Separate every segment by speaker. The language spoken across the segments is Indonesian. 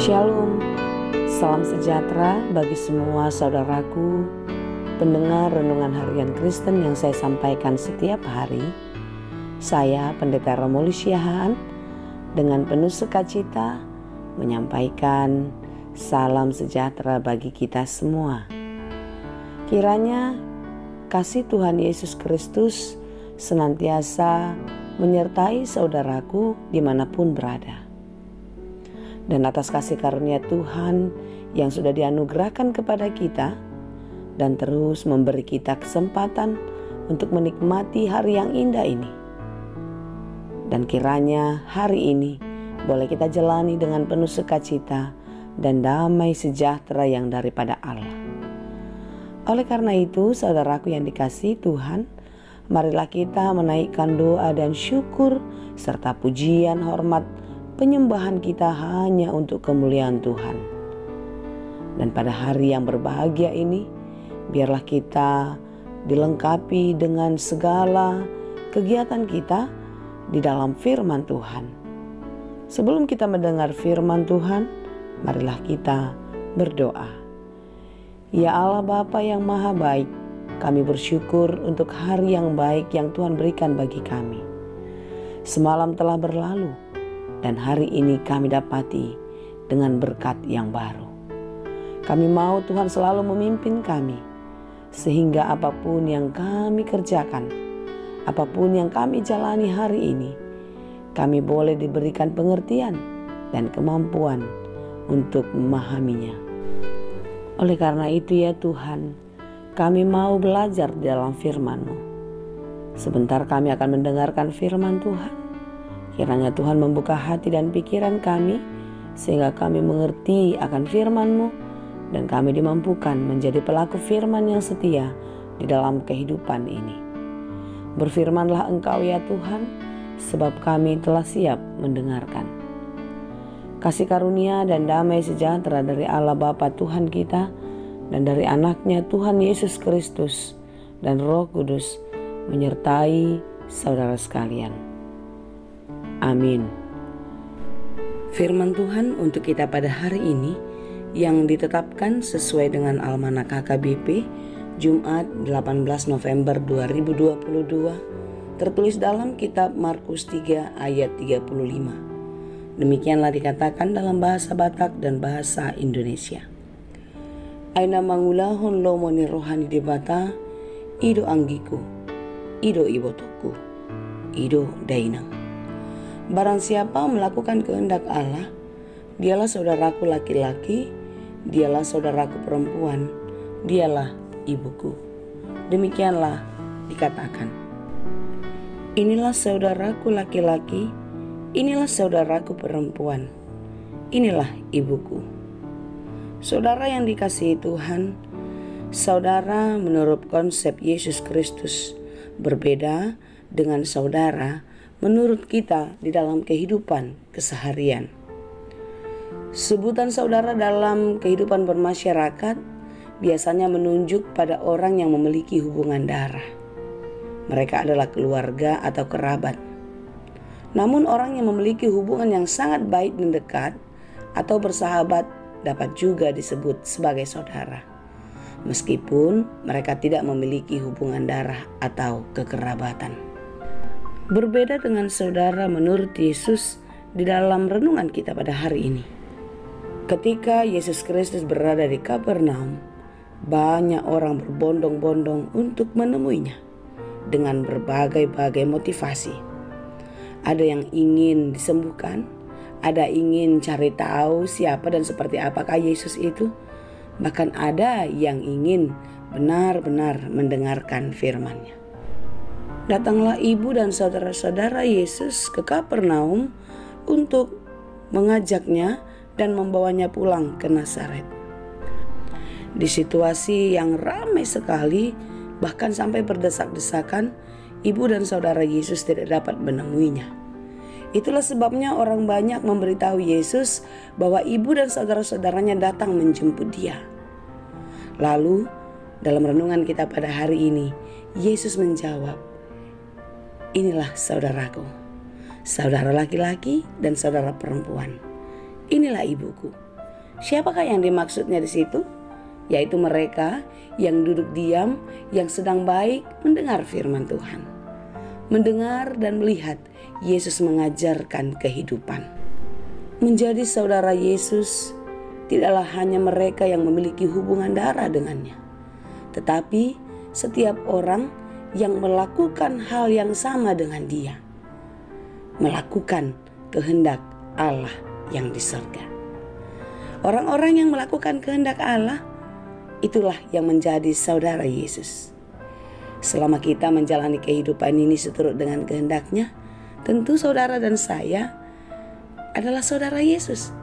Speaker 1: Shalom, salam sejahtera bagi semua saudaraku, pendengar renungan harian Kristen yang saya sampaikan setiap hari. Saya Pendeta Romuald Siahaan dengan penuh sukacita menyampaikan salam sejahtera bagi kita semua. Kiranya kasih Tuhan Yesus Kristus senantiasa menyertai saudaraku dimanapun berada. Dan atas kasih karunia Tuhan yang sudah dianugerahkan kepada kita dan terus memberi kita kesempatan untuk menikmati hari yang indah ini. Dan kiranya hari ini boleh kita jalani dengan penuh sukacita dan damai sejahtera yang daripada Allah. Oleh karena itu, saudaraku yang dikasihi Tuhan, marilah kita menaikkan doa dan syukur serta pujian, hormat, penyembahan kita hanya untuk kemuliaan Tuhan. Dan pada hari yang berbahagia ini, biarlah kita dilengkapi dengan segala kegiatan kita di dalam firman Tuhan. Sebelum kita mendengar firman Tuhan, marilah kita berdoa. Ya Allah Bapa yang Maha Baik, kami bersyukur untuk hari yang baik yang Tuhan berikan bagi kami. Semalam telah berlalu, dan hari ini kami dapati dengan berkat yang baru. Kami mau Tuhan selalu memimpin kami, sehingga apapun yang kami kerjakan, apapun yang kami jalani hari ini, kami boleh diberikan pengertian dan kemampuan untuk memahaminya. Oleh karena itu ya Tuhan, kami mau belajar di dalam firman-Mu. Sebentar kami akan mendengarkan firman Tuhan. Kiranya Tuhan membuka hati dan pikiran kami sehingga kami mengerti akan firman-Mu dan kami dimampukan menjadi pelaku firman yang setia di dalam kehidupan ini. Berfirmanlah Engkau ya Tuhan, sebab kami telah siap mendengarkan. Kasih karunia dan damai sejahtera dari Allah Bapa Tuhan kita dan dari anaknya Tuhan Yesus Kristus dan Roh Kudus menyertai saudara sekalian. Amin. Firman Tuhan untuk kita pada hari ini yang ditetapkan sesuai dengan Almanak KKBP Jumat 18 November 2022 tertulis dalam kitab Markus 3 ayat 35. Demikianlah dikatakan dalam bahasa Batak dan bahasa Indonesia. Aina mangulahon lomoni rohani debata, ido anggiku, ido ibotoku, ido dainang. Barang siapa melakukan kehendak Allah, dialah saudaraku laki-laki, dialah saudaraku perempuan, dialah ibuku. Demikianlah dikatakan. Inilah saudaraku laki-laki, inilah saudaraku perempuan, inilah ibuku. Saudara yang dikasihi Tuhan, saudara menurut konsep Yesus Kristus berbeda dengan saudara menurut kita di dalam kehidupan keseharian. Sebutan saudara dalam kehidupan bermasyarakat biasanya menunjuk pada orang yang memiliki hubungan darah. Mereka adalah keluarga atau kerabat. Namun orang yang memiliki hubungan yang sangat baik dan dekat atau bersahabat dapat juga disebut sebagai saudara, meskipun mereka tidak memiliki hubungan darah atau kekerabatan. Berbeda dengan saudara menurut Yesus di dalam renungan kita pada hari ini. Ketika Yesus Kristus berada di Kapernaum, banyak orang berbondong-bondong untuk menemuinya dengan berbagai-bagai motivasi. Ada yang ingin disembuhkan, ada ingin cari tahu siapa dan seperti apakah Yesus itu, bahkan ada yang ingin benar-benar mendengarkan firman-Nya. Datanglah ibu dan saudara-saudara Yesus ke Kapernaum untuk mengajaknya dan membawanya pulang ke Nazaret. Di situasi yang ramai sekali, bahkan sampai berdesak-desakan, ibu dan saudara Yesus tidak dapat menemuinya. Itulah sebabnya orang banyak memberitahu Yesus bahwa ibu dan saudara-saudaranya datang menjemput dia. Lalu, dalam renungan kita pada hari ini, Yesus menjawab, inilah saudaraku, saudara laki-laki dan saudara perempuan. Inilah ibuku. Siapakah yang dimaksudnya di situ? Yaitu mereka yang duduk diam, yang sedang baik mendengar firman Tuhan. Mendengar dan melihat Yesus mengajarkan kehidupan. Menjadi saudara Yesus tidaklah hanya mereka yang memiliki hubungan darah dengannya, tetapi setiap orang yang melakukan hal yang sama dengan dia, melakukan kehendak Allah yang di surga. Orang-orang yang melakukan kehendak Allah, itulah yang menjadi saudara Yesus. Selama kita menjalani kehidupan ini seturut dengan kehendak-Nya, tentu saudara dan saya adalah saudara Yesus.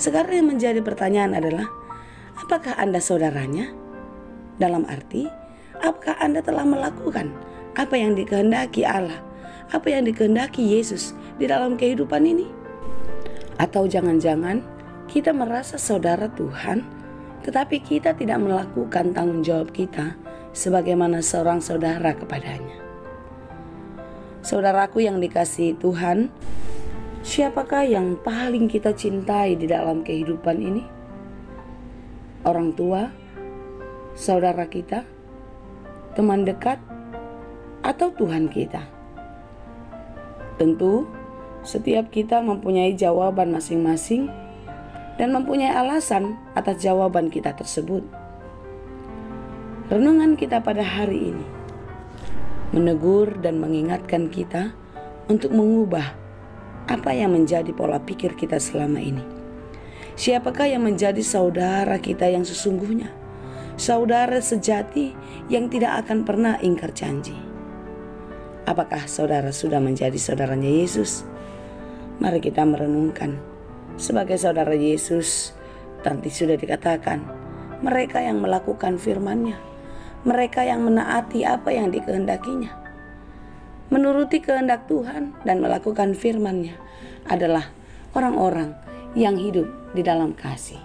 Speaker 1: Sekarang yang menjadi pertanyaan adalah, apakah Anda saudaranya? Dalam arti, apakah Anda telah melakukan apa yang dikehendaki Allah, apa yang dikehendaki Yesus di dalam kehidupan ini? Atau jangan-jangan kita merasa saudara Tuhan, tetapi kita tidak melakukan tanggung jawab kita sebagaimana seorang saudara kepadanya. Saudaraku yang dikasihi Tuhan, siapakah yang paling kita cintai di dalam kehidupan ini? Orang tua, saudara kita, teman dekat, atau Tuhan kita? Tentu setiap kita mempunyai jawaban masing-masing dan mempunyai alasan atas jawaban kita tersebut. Renungan kita pada hari ini menegur dan mengingatkan kita untuk mengubah apa yang menjadi pola pikir kita selama ini. Siapakah yang menjadi saudara kita yang sesungguhnya? Saudara sejati yang tidak akan pernah ingkar janji. Apakah saudara sudah menjadi saudaranya Yesus? Mari kita merenungkan. Sebagai saudara Yesus, nanti sudah dikatakan, mereka yang melakukan firman-Nya, mereka yang menaati apa yang dikehendakinya, menuruti kehendak Tuhan dan melakukan firman-Nya adalah orang-orang yang hidup di dalam kasih,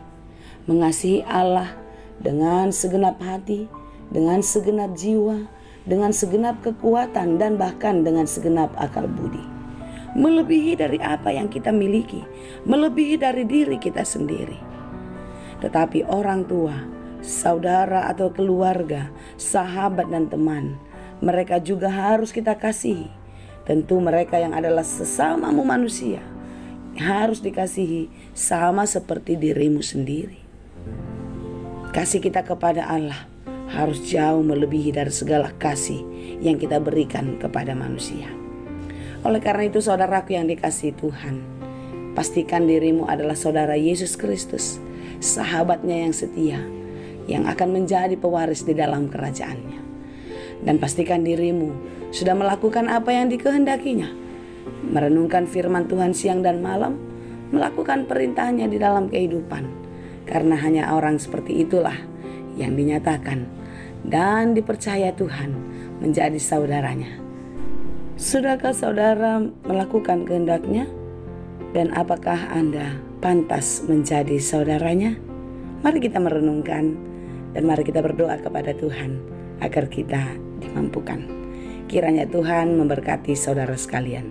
Speaker 1: mengasihi Allah dengan segenap hati, dengan segenap jiwa, dengan segenap kekuatan, dan bahkan dengan segenap akal budi. Melebihi dari apa yang kita miliki, melebihi dari diri kita sendiri. Tetapi orang tua, saudara atau keluarga, sahabat dan teman, mereka juga harus kita kasihi. Tentu mereka yang adalah sesamamu manusia, harus dikasihi sama seperti dirimu sendiri. Kasih kita kepada Allah harus jauh melebihi dari segala kasih yang kita berikan kepada manusia. Oleh karena itu, saudaraku yang dikasihi Tuhan, pastikan dirimu adalah saudara Yesus Kristus, sahabatnya yang setia, yang akan menjadi pewaris di dalam kerajaan-Nya. Dan pastikan dirimu sudah melakukan apa yang dikehendakinya, merenungkan firman Tuhan siang dan malam, melakukan perintah-Nya di dalam kehidupan. Karena hanya orang seperti itulah yang dinyatakan dan dipercaya Tuhan menjadi saudaranya. Sudahkah saudara melakukan kehendak-Nya? Dan apakah Anda pantas menjadi saudaranya? Mari kita merenungkan dan mari kita berdoa kepada Tuhan agar kita dimampukan. Kiranya Tuhan memberkati saudara sekalian.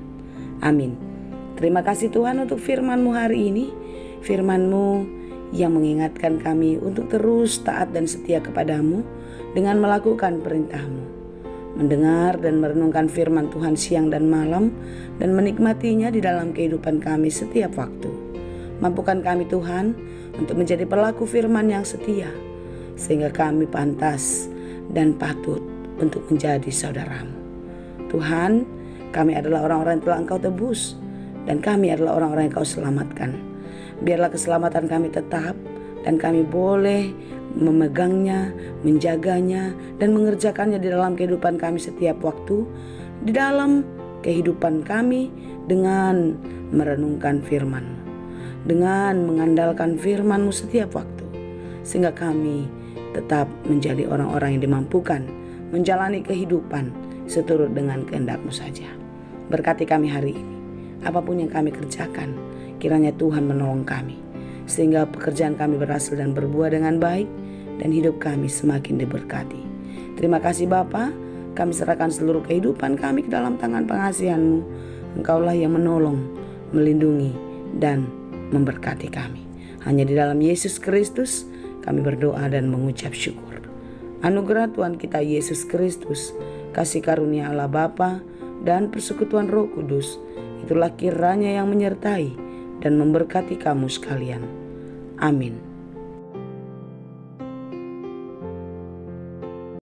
Speaker 1: Amin. Terima kasih Tuhan untuk firman-Mu hari ini. Firman-Mu yang mengingatkan kami untuk terus taat dan setia kepada-Mu dengan melakukan perintah-Mu. Mendengar dan merenungkan firman Tuhan siang dan malam dan menikmatinya di dalam kehidupan kami setiap waktu. Mampukan kami Tuhan untuk menjadi pelaku firman yang setia, sehingga kami pantas dan patut untuk menjadi saudara-Mu. Tuhan, kami adalah orang-orang yang telah Engkau tebus, dan kami adalah orang-orang yang Kau selamatkan. Biarlah keselamatan kami tetap, dan kami boleh memegangnya, menjaganya, dan mengerjakannya di dalam kehidupan kami setiap waktu, di dalam kehidupan kami dengan merenungkan firman-Mu, dengan mengandalkan firman-Mu setiap waktu, sehingga kami tetap menjadi orang-orang yang dimampukan menjalani kehidupan seturut dengan kehendak-Mu saja. Berkati kami hari ini, apapun yang kami kerjakan, kiranya Tuhan menolong kami, sehingga pekerjaan kami berhasil dan berbuah dengan baik, dan hidup kami semakin diberkati. Terima kasih Bapa, kami serahkan seluruh kehidupan kami ke dalam tangan pengasihan-Mu. Engkaulah yang menolong, melindungi, dan memberkati kami. Hanya di dalam Yesus Kristus kami berdoa dan mengucap syukur. Anugerah Tuhan kita Yesus Kristus, kasih karunia Allah Bapa, dan persekutuan Roh Kudus, itulah kiranya yang menyertai dan memberkati kamu sekalian. Amin.